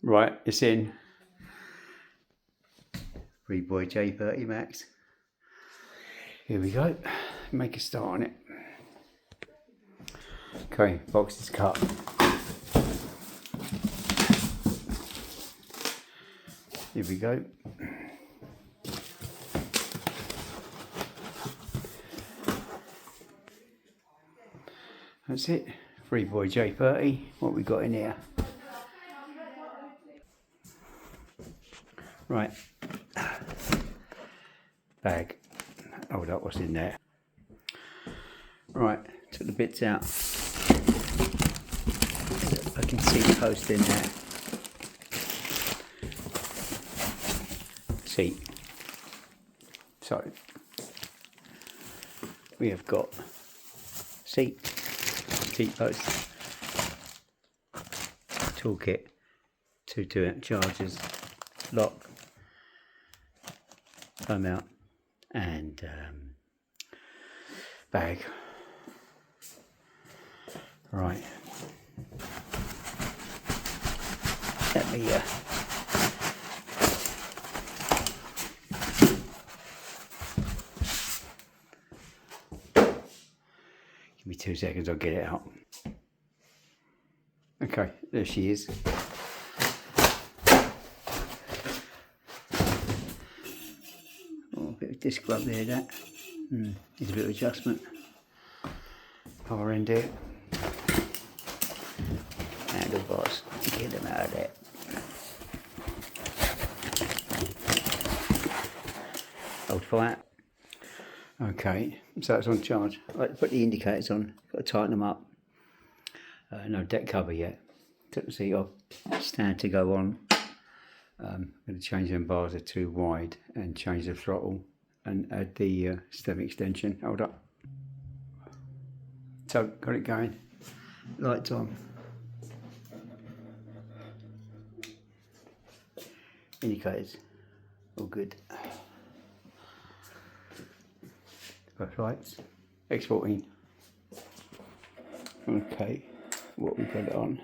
Right, it's in. Freeboy j30 max. Here we go. Make a start on it. Okay, box is cut. Here we go. That's it. Freeboy j30. What we got in here? Right. Bag. Hold up, what's in there? Right, took the bits out. I can see the post in there. Seat. So we have got seat post, toolkit, two 2-amp chargers, lock, foam out, and bag. Right. Let me give me 2 seconds, I'll get it out. Okay, there she is. Oh, a bit of disc rub there, that. Needs a bit of adjustment. Power end here. Handlebars, get them out of there. Hold flat. Okay, so it's on charge. I like to put the indicators on, got to tighten them up. No deck cover yet. Took the seat off, stand to go on. I'm going to change them bars, are too wide, and change the throttle and add the stem extension. Hold up. So, got it going. Lights on. Indicators, all good. Both lights. Exporting. Okay, what we got it on.